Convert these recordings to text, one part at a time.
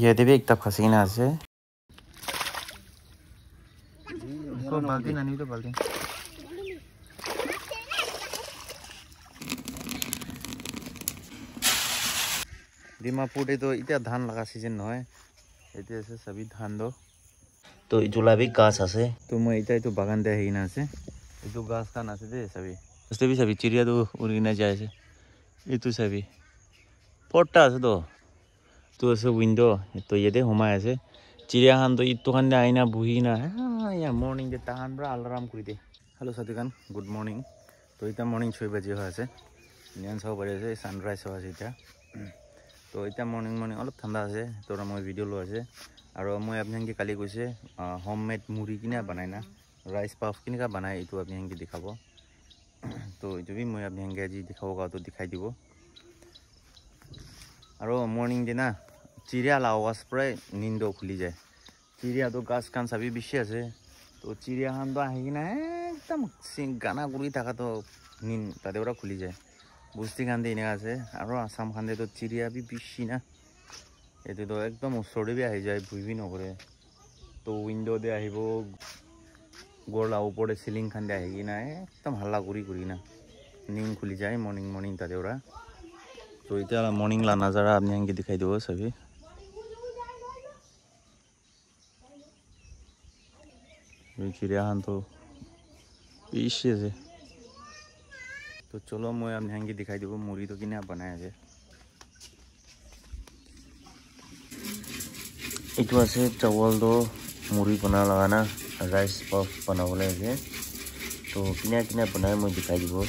ये देवी एक तब खसीना से को बाल्टी ना नहीं तो बाल्टी ডিমাপুরে তো এটা ধান লাগা সিজন নহয় এতে আছে সবই ধান দো তো জুলাবি গাছ আছে তো মই এটাই তো বাগান দে হিনা আছে এটো গাছ কান আছে দে সবই উস্তে भी सभी चिड़िया तो उड़ना जाए से ये तो सभी पोटा আছে तो আছে উইন্ডো তো এতে হোমায় আছে চিড়িয়া খান তো ইতো খান আইনা বুহি না ইয়া মর্নিং দে তাহান ব্রা আলার্ম করি দে হ্যালো সাথীগান গুড মর্নিং তো এটা মর্নিং 6 বাজে হয় আছে নিয়ান সব বাজে আছে সানরাইজ হয় আছে এটা তো এটা মর্নিং অলপ ঠান্ডা আছে তো মই ভিডিও লো আছে আৰু মই আপোনাক কালি কৈছে হোমমেড মুড়ি কিনা বনাই না রাইস পাফ কিনা বনাই এটো আপোনাক দেখাব তো এটো বি মই আপোনাক আজি দেখাব গাতো দেখাই দিব আৰু মৰ্নিং দিনা চিড়িয়া লাওয়াস প্ৰায় নিন্দ খুলি যায় চিড়িয়া তো গাছ কান সবই বেশি আছে তো চিড়িয়া খান তো আহি না একদম গানা কৰি থাকা তো নিন তাতে ওৰা খুলি যায় বুস্তি খান দিয়ে আছে আৰু আসাম খান দিয়ে তো চিড়িয়া বি বেশি না এতে তো একদম ওচৰতে বি আহি যায় বুইবি নকৰে তো উইন্ডো দে আহিব গোলা ওপৰে সিলিং খান দিয়ে আহি না একদম হাল্লা কৰি না নিন খুলি যায় মর্নিং তাতে ওরা তো এতিয়া মর্নিং লা নজারা আপনি আনকে দিখাই দিব সবই চিড়িয়া খান তো বেশি আছে तो चलो मैं आपने हंगी दिखाई देबो मुड़ी तो किना बनाया है इतो আছে चावल दो मुड़ी बना लगाना राइस पफ बनावले है तो किना बनाए मैं दिखाई देबो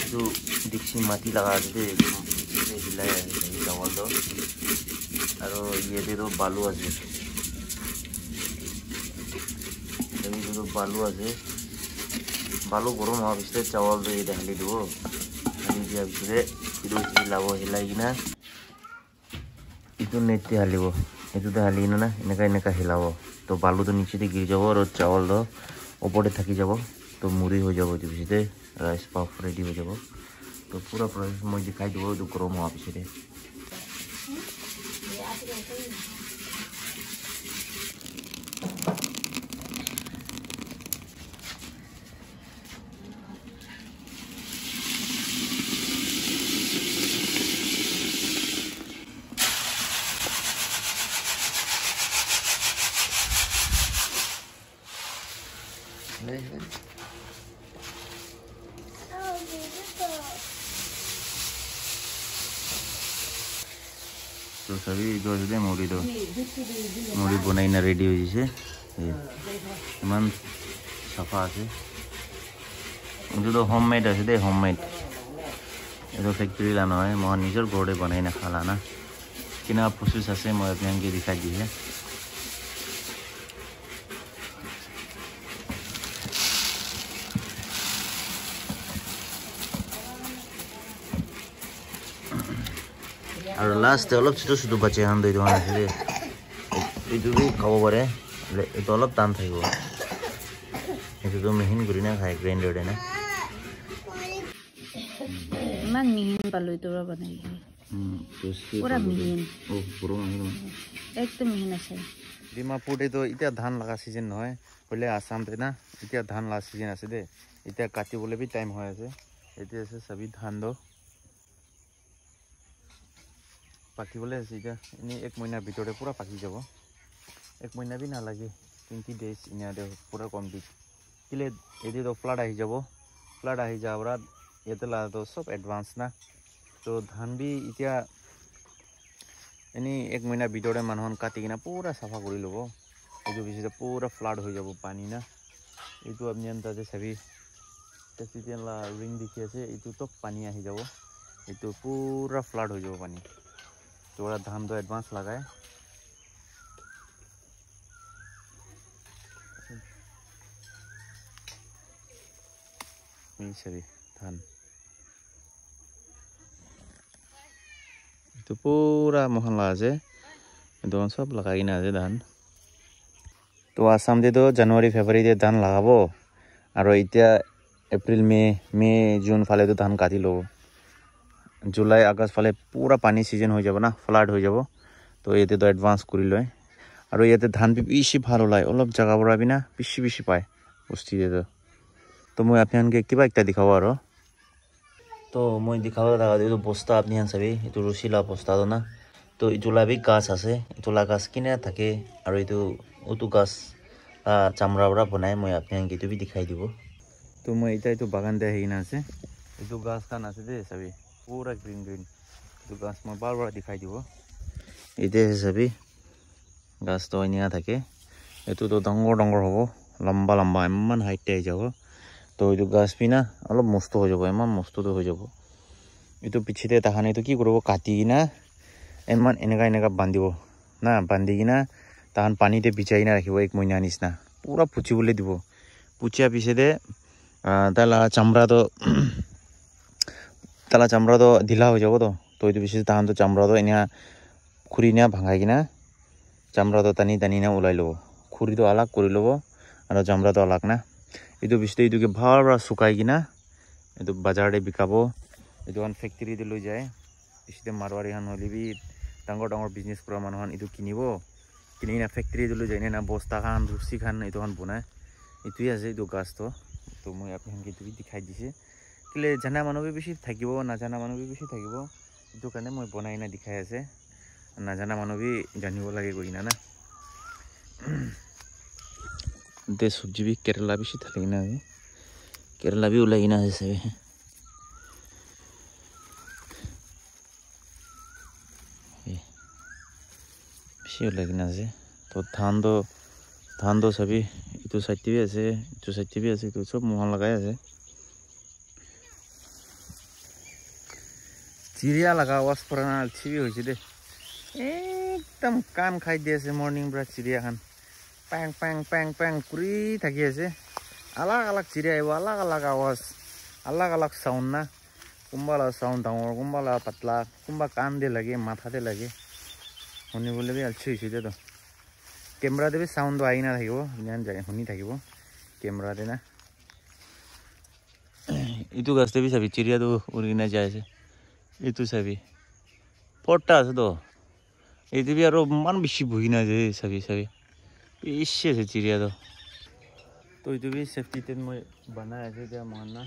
जो डिक्सी माटी लगा दे हिलाए चावल दो और ये दे दो बालू আছে ये दो बालू আছে बालू गरम होवा पिछले चावल दो ये ढाली दो ढाली दिया पिछले फिर हिलाबो हिलाई किना इतो नेटे हालिबो इतो ढाली ना इनका हिलाबो तो बालू तो नीचे दे गिर जाबो और चावल दो ऊपर थकी जाबो तो मुड़ी हो जाबो पिछले राइस पफ रेडी हो जाबो तो पूरा प्रोसेस मैं दिखाई देबो तो गरम होवा पिछले तो सभी जो है मुड़ी बनाई ना रेडी हो जैसे इमान सफा আছে जो होममेड আছে दे होममेड ये फैक्ट्री ला নহয় মই নিজৰ ঘৰতে বনাই না খালা না কিনা প্ৰসেস আছে মই আপোনাক দেখাই দিছে और लास्ट अलग छोटो बच्चे हम दे दो আছে এইটো বি খাব পাৰে এইটো অলপ টান থাকিব এইটো মিহিন কৰি না খাই গ্ৰাইন্ডাৰ দে না মান মিহিন পালো এইটো বনাই পুরা মিহিন ও পুরো মিহিন একদম মিহিন আছে ডিমাপুরে তো এটা ধান লাগা সিজন নহয় হলে আসাম তে না এটা ধান লাগা সিজন আছে দে এটা কাটি বলে বি টাইম হয় আছে এতে আছে সবই ধান দো পাকি বলে আছে এটা ইনি এক মহিনা ভিতরে পুরা পাকি যাব এক মহিনা বি না লাগে 20 ডেজ ইনা দে পুরা কমপ্লিট কিলে এদি তো ফ্লাড আহি যাব ফ্লাড আহি যাওয়ার এতে লা তো সব অ্যাডভান্স না তো ধান বি ইতিয়া এনি এক মহিনা ভিতরে মানুষ কাটি কিনা পুরা সাফা করে লব এই পিছতে পুরা ফ্লাড হয়ে যাব পানি না এইটো আপনি আন্দাজে সবই তেতিয়ালা রিং দেখি আছে এইটো তো পানি আহি যাব এইটো পুরা ফ্লাড হয়ে যাব পানি তো ওরা ধান তো অ্যাডভান্স লাগায় এই সবই ধান तो पूरा मोहन लगा से दोन सब लगाई ना धान तो आसाम दे तो जनवरी फेब्रुवारी दे धान लगाबो और इतना एप्रिल मे जून फाले तो धान काटी लो জুলাই আগষ্ট ফালে পুৰা পানী সিজন হৈ যাব না ফ্লাড হৈ যাব তো ইয়াতে তো এডভান্স কৰি লয় আৰু ইয়াতে ধান বেছি ভাল ওলায় অলপ জাগা পৰা বিনা বেছি পায় বস্তি দিয়ে তো মই আপোনালোকে কিবা একটা দেখাব আৰু তো মই দেখাব লাগা এইটো বস্তা আপনি চাবি এইটো ৰচিলা বস্তাটো না তো ইটোলাবি গাছ আছে ইটোলা গাছ কিনে থাকে আৰু এইটো গাছ চামৰা পৰা বনাই মই আপোনালোকে এইটো বি দেখাই দিব তো মই এইটো বাগান দিয়ে আহি আছে এইটো গাছ খান আছে দে চাবি পুৰা গ্ৰীণ এইটো গাছ মই বাৰ দেখাই দিব এতিয়া চাবি গাছটো এনেকুৱা থাকে এইটোতো ডাঙৰ হ'ব লম্বা ইমান হাইট আহি যাব তো এইটো গাছ পিনা অলপ মস্ত হৈ যাব ইমান মস্তটো হৈ যাব এইটো পিছতে তাহান এইটো কি কৰিব কাটি কিনা ইমান এনেকা বান্ধিব না বান্ধি কিনা তাহান পানীতে ভিজাই কিনা ৰাখিব 1 মহিনা নিচিনা পুৰা পুচিবলৈ দিব পুচিয়া পিছতে তালা চামৰাটো ঢিলা হৈ যাব তো এইটো পিছতে তাহানটো চামৰাটো এনে খুৰি নিয়া ভাঙাই কিনা চামৰাটো টানি না ওলাই ল'ব খুৰিটো আলাগ কৰি ল'ব আৰু চামৰাটো আলাগ না এইটো পিছতে এইটোকে ভালদৰে শুকাই কিনা এইটো বজাৰতে বিকাব এইটো ফেক্টৰীতে লৈ যায় পিছতে মাৰোৱাৰী হান হ'লে বি ডাঙৰ বিজনেছ কৰা মানুহখন এইটো কিনি কিনা ফেক্টৰীতে লৈ যায় না বস্তা খান ৰুচি খান এইটোখন বনায় এইটোৱে আছে এইটো গাছটো তো মই আপোনালোকে এইটো দেখাই দিছে কেলে জানা মানুহ বেছি থাকিব নাজানা মানুহ বেছি থাকিব এইটো কাৰণে মই বনাই কিনে দেখাই আছে নাজানা মানুহ জানিব লাগে গৈ কিনা না দে চব্জি বি কেৰেলা বেছি থাকে কিনা কেৰেলা বি ওলাই কিনা আছে বেছি ওলাই কিনা আছে তো ধানটো চাবি এইটো চাইডে বি আছে এইটো চাইডে বি আছে এইটো চব মোহন লগাই আছে চিৰিয়া লগা আৱাজ পৰা না চিৰি হৈছে দে একদম কাণ খাই দি আছে মৰ্নিং পৰা চিৰিয়াখান পেং কৰি থাকি আছে আলাগ চিৰিয়া আহিব আলাগ আৱাজ আলাগ চাউণ্ড না কোনোবা চাউণ্ড ডাঙৰ কোনোবা পাতলা কোনোবা কাণ দে লাগে মাথাতে লাগে শুনিবলৈ বি আলচি হৈছে দে তো কেমেৰাতে বি চাউণ্ডটো আহি নাথাকিব শুনি থাকিব কেমেৰাতে না এইটো গাছতে বি চাবি চিৰিয়াটো উৰি কিনে যাই আছে এইটো চাবি পট্টা আছে তো এইটো বি আৰু ইমান বেছি বহি না যে চাবি বেছি আছে চিৰিয়াটো তো এইটো বি চেফটিতে মই বনাই আছে এতিয়া মহান না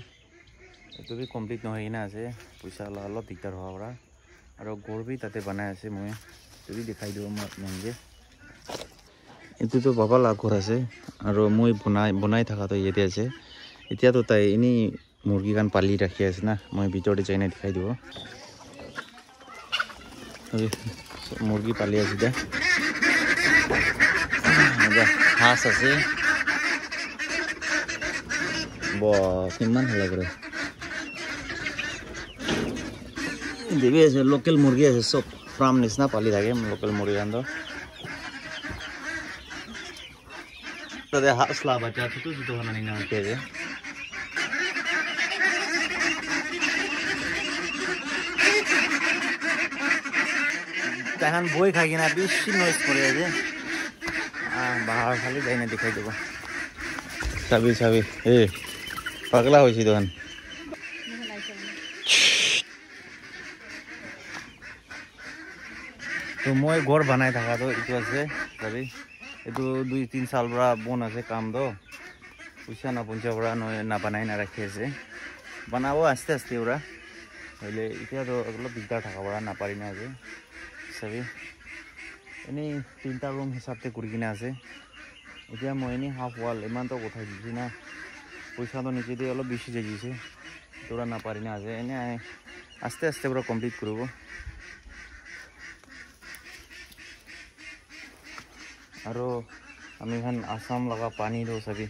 এইটো বি কমপ্লিট নহয় কিনা আছে পইচা অলপ দিগদাৰ হোৱাৰ পৰা আৰু গড় বি তাতে বনাই আছে মই এইটো বি দেখাই দিব মই আপোনালোকে এইটোতো বাবা লাগ ঘৰ আছে আৰু মই বনাই থকাটো ইয়াতে আছে এতিয়াতো তাই এনেই মুৰ্গী কাণ পালি ৰাখি আছে না মই ভিতৰতে যাই নাই দেখাই দিব মুৰ্গী পালি আছে এতিয়া হাঁস আছে কিমান ভাল লাগে দেৱী আছে লোকেল মুৰ্গী আছে চব ফাৰ্ম নিচিনা পালি থাকে লোকেল মুৰ্গী কাণ্ড তাতে হাঁস লাভ আছে ছোটো নিচিনা আছে তাহান বই খাই কিনা বেছি নইজ করে আছে বাহার খালি যাই না দেখাই দেব চাবি পাগলা হয়েছি তখন তো মই ঘর বানাই থাকা তো এইটো আছে চাবি এইটো 2-3 সাল পৰা বন আছে কাম তো পইচা নাপঞ্চা পৰা নাবানাই নাৰাখি আছে বনাব আস্তে ওৰা হইলে এতিয়া তো অলপ দিগদাৰ থাকা পৰা নাপাৰি না যে চাবি এনেই 3টা ৰুম হিচাপতে কৰি কিনে আছে এতিয়া মই এনেই হাফ ৱাল ইমানটো উঠাই দিছি না পইচাটো নিজে দিয়ে অলপ বেছি যাইছে তোৰা নাপাৰি না আছে এনে আস্তে পৰা কমপ্লিট কৰিব আৰু আমি এখন আসাম লগা পানী দিওঁ চাবি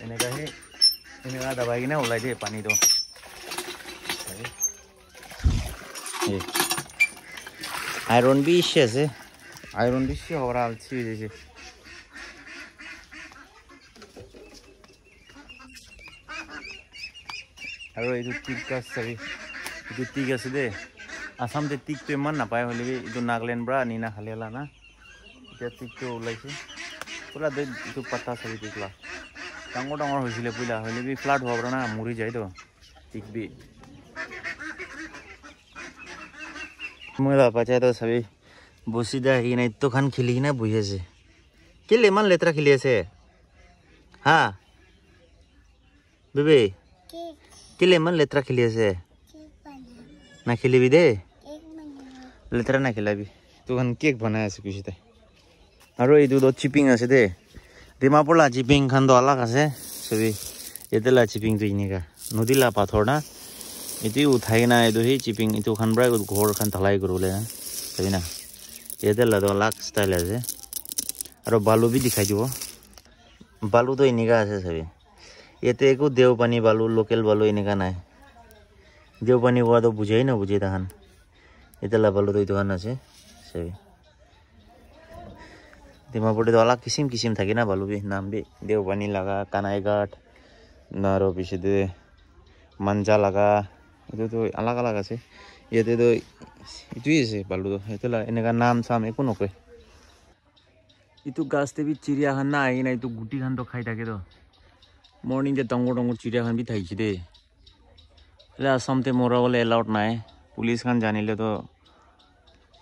এনেকা দাবাই কিনে ওলাই দিয়ে পানীটো আইরন বেশি আছে আইরন বেশি হওয়ার আলছি হয়ে যাচ্ছে আৰু এইটো টিক গাছ চাবি এইটো টিক আছে দে আসামতে টিকটো ইমান নাপায় হ'লে এইটো নাগালেণ্ড পৰা আনি না খালি না এতিয়া টিকটো ওলাইছে পুৰা দে এইটো পাতা চাবি টিকলা ডাঙৰ হৈছিলে পইলা হ'লে ফ্লাড হোৱাৰ পৰা না মৰি যায় তো টিক বি মই বাপাচাই তো সবই বসি দা হি নাই তো খান খেলি না বহি আছে কেলে মান লেতরা খেলি আছে হ্যাঁ বেবে কেলে মান লেতরা খেলি আছে না খেলিবি দে লেতরা না খেলাবি তো খান কেক বানাই আছে কুছিতে আৰু এই দুধ চিপিং আছে দে ডিমাপুৰলা চিপিং খান তো আলাগ আছে সবই এতেলা চিপিং তো ইনিকা নদীলা পাথৰ না এটি উঠাই না এইটো সেই চিপিং এইটো খান পৰা ঘৰ খান ঢালাই কৰিবলৈ না চাবি না এতেলা তো আলাগ ষ্টাইল আছে আৰু বালু বি দেখাই দিব বালু তো এনেকা আছে চাবি ইয়াতে একো দেওপানী বালু লোকেল বালু এনেকা নাই দেওপানী কোৱা তো বুঝাই না বুঝে তাহান এতেলা বালু তো এইটো খান আছে চাবি ডিমাপুৰ তো আলাগ কিসিম কিসিম থাকে না বালু বি নাম বি দেওপানী লাগা কানাইঘাট না আৰু পিছতে মাঞ্জা লাগা এইটো তো আলাগ আলাগ আছে ইয়াতে তো এইটোই আছে বালু তো এতেলা এনেকা নাম চাম একো নকয় ইটো গাছতে বি চিৰিয়া খান না আহি নাই তো গুটি খান তো খাই থাকে তো মৰ্নিং যে ডাঙৰ ডাঙৰ চিৰিয়া খান বি থাকিছে দেই એટલે আসামতে মৰাবলৈ এলাউড নাই পুলিচ খান জানিলে তো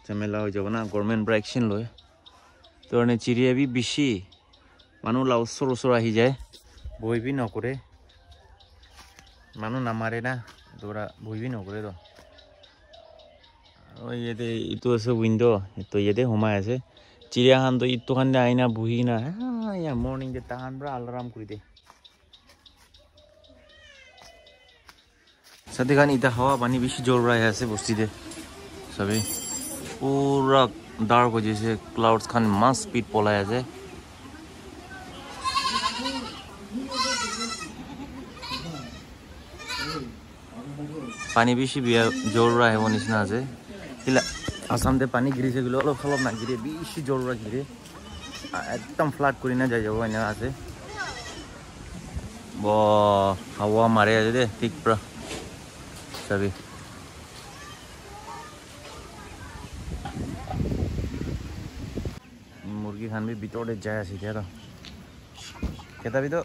ঝামেলা হৈ যাব না গভৰ্ণমেণ্ট পৰা একশ্যন লয় তো এনে চিৰিয়া বি বেছি মানুহ ওচৰ ওচৰ আহি যায় বহি বি নকৰে মানুহ নামাৰে না তোৰা বহি বি নকৰে তো আৰু ইয়াতে ইটো আছে উইণ্ড' তো ইয়াতে সোমাই আছে চিৰিয়া খান তো ইটো খান আহি না বহি না মৰ্নিং যে তাহান পৰা আলাৰাম কৰি দে সাথে খান ইটা হাওয়া পানি বেশি জোর रहा है बस्ती दे सभी पूरा डार्क हो जैसे क्लाउड्स खान मस्त स्पीड पलाया है पानी बेसि जोर रहा है वो निचना से आसाम दे पानी गिरी से गलो अलग अलग ना गिरे बेसि जोर रहा गिरे एकदम फ्लड करी ना जाए जाबो एना আছে ब हावा मारे আছে दे ठीक प्रा सभी मुर्गी खान भी ভিতরে যায় আছে এতিয়া তো কেতাবি তো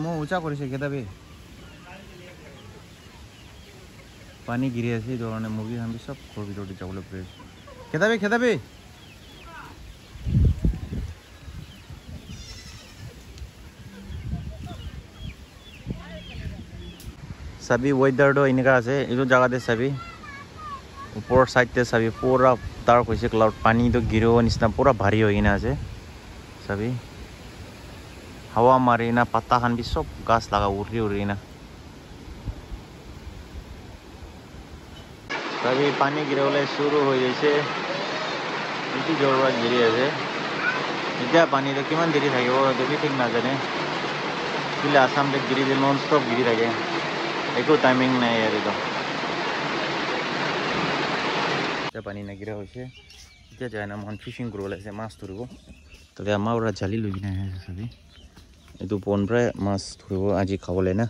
মই উঁচা কৰিছে কেতাবি পানী গিৰি আছে এই ধৰণে মুৰ্গী খান সব ঘৰ ভিতৰতে যাবলৈ পাৰে কেতাবি কেতাবি सभी वेदर तो इनका আছে এই জায়গাতে सभी ऊपर साइड ते सभी पूरा डार्क होइसे क्लाउड पानी तो गिरो निस्ना पूरा भारी होइना আছে सभी हवा मारिना पत्ता खान भी सब गाछ लगा उड़ी उड़ीना सभी पानी गिरवले शुरू हो जैसे इति जोरवा गिरी আছে এতিয়া পানী তো কিমান দেৰি থাকিব তো ঠিক না জানে কিলা আসাম তে गिरी दे नॉन स्टॉप गिरी থাকে एको टाइमिंग নাই यार तो এটা পানী নাগিৰা হৈছে এতিয়া যায় না মন ফিশিং কৰিব লাগিছে মাছ ধৰিব তবে আমাৰ ওৰা জালি লৈ কিনে আছে সবি এইটো পন প্ৰায় মাছ ধৰিব আজি খাবলৈ না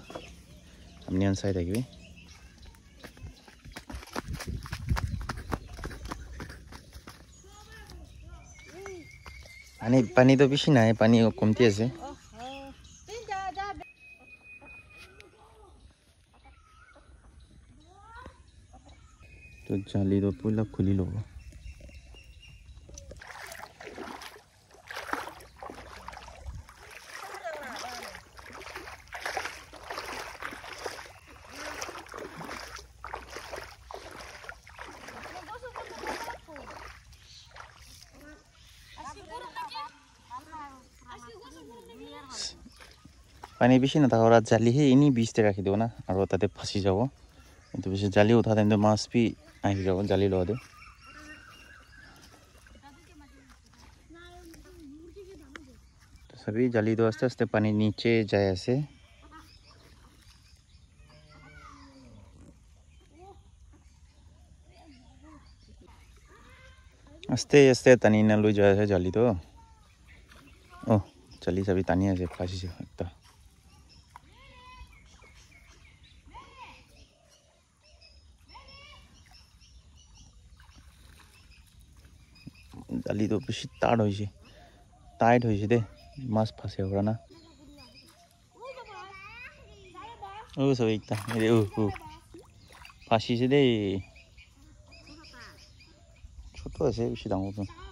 আপনি আন চাই থাকিবি পানী তো বেছি নাই পানী কমতি আছে तो जाली तो पूरा खुली लो पानी बेसि ना था जाली है इन्हीं बीच ते राखी दो ना और ताते फंसी जाओ तो बेसि जाली उठा दें तो माछ भी आही जाओ जाली लो दे तो सभी जाली तो आस्ते आस्ते पानी नीचे जाए ऐसे आस्ते आस्ते तनी ना लो जाए जाली तो ओ चली सभी तानी ऐसे फांसी से इतना जाली तो बेसि टाइट होइसे दे माछ फासे होरा ना ओ सब एकता रे ओ फासी से दे ছোট আছে বেশি ডাঙৰ নহয়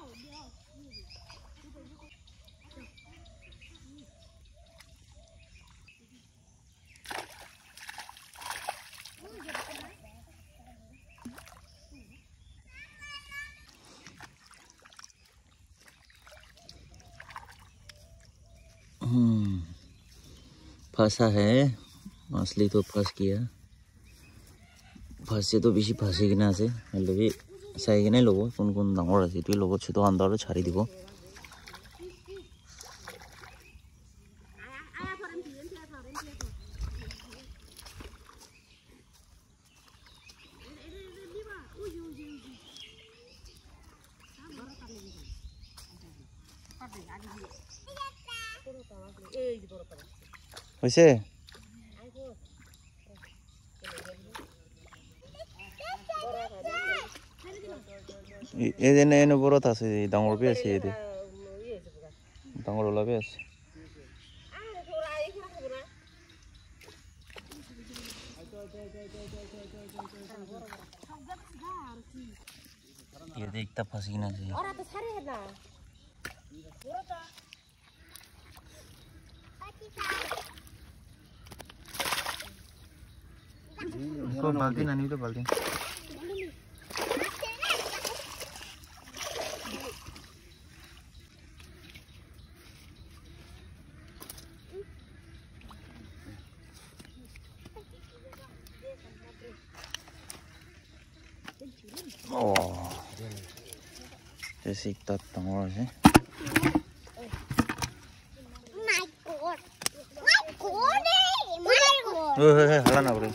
फंसा है मछली तो फंस गया फंसे तो बेसी फंसी किना আছে হলে চাই কিনে ল'ব কোন কোন ডাঙৰ আছে এইটোৱে ল'ব ছোট আন্দাৰো ছাৰি দিব হৈছে এনে এনে বৰত আছে ডাঙৰ বি আছে এতে ডাঙৰ ওলাবে আছে ये देखता फंसी ना चाहिए और तो सारे है ना पूरा तो बाल्टी ना नहीं तो बाल्टी जैसे इतना तंगड़ है हला ना बोले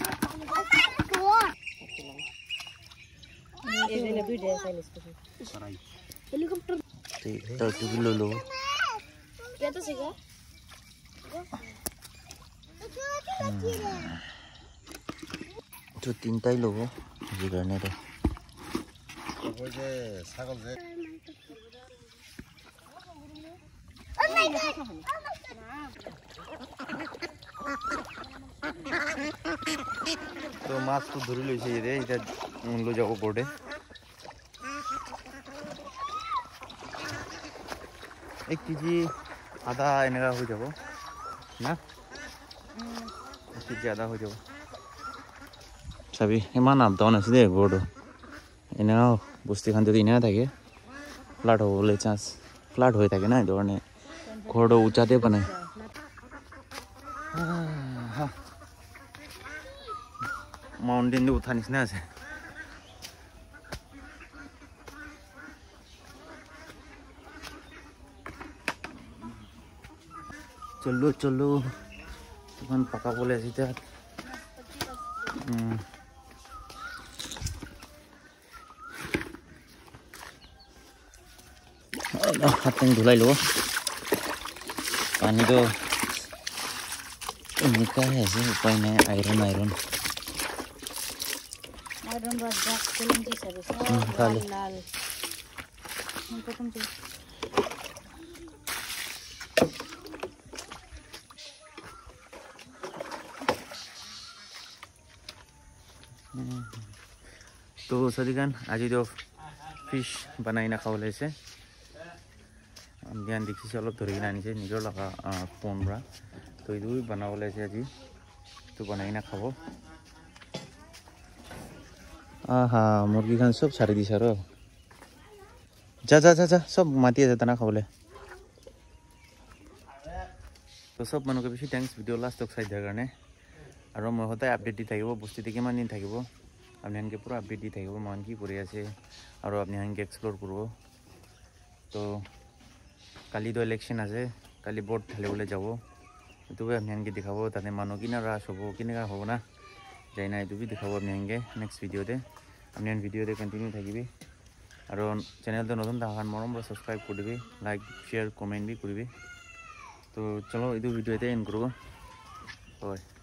हेलीकॉप्टर किलो लो क्या तो सीगा जो तीनटा ही लोगो जी करने तो वो जे सागल जे ओ माय गॉड तो माছ तो ধৰি লৈছে ৰে এটা লৈ যাব পড়ে 1 কেজি আধা এনেকা হৈ যাব না 1 কেজি আধা হৈ যাব চাবি ইমান আপ ডাউন আছে দে গড়টো এনেকা বস্তি খান যদি ইনা থাকে ফ্ল্যাট হ'বলৈ চান্স ফ্ল্যাট হৈ থাকে না এই ধৰণে ঘৰটো উচাতে বনায় माउंटेन दे उठा निसना আছে चलो चलो तुम पका बोले सीधा हाथ में धुलाई लो पानी तो निका है ऐसे ऊपर में आयरन आयरन आयरन बजा कलम की सर्विस लाल लाल उनको तुम तो सदिकान आज तो फिश बनाई ना खावले से ध्यान देखी अलग धरी आनी निजर लगा पोनरा तो ये बनावले से आज तो बनाई ना खाब आहा मुर्गी खान सब सारी दी सर जा जा जा जा सब माती है तना खावले तो सब मानुक बेसि थैंक्स भिडिओ लास्ट तक साइड करने और मैं होता है अपडेट दी থাকিব বস্তু দেখি মান দিন থাকিব আপনি হানকে পুরো আপডেট দি থাকিব মান কি পড়ে আছে আর আপনি হানকে এক্সপ্লোর করব তো কালি তো ইলেকশন আছে কালি ভোট ঢালিবলে যাব তো আপনি হানকে দেখাবো তাতে মানুহ কিনা রাশ হবো কিনেকা হবো না যাই না এটু দেখাবো আপনি হানকে নেক্সট ভিডিওতে আপনি ভিডিওতে কন্টিনিউ থাকিবি আর চ্যানেলটো নতুন দেখার মরম সাবস্ক্রাইব করে দিবি লাইক শেয়ার কমেন্ট भी করবি তো চলো এই ভিডিওতে এন্ড করব হয়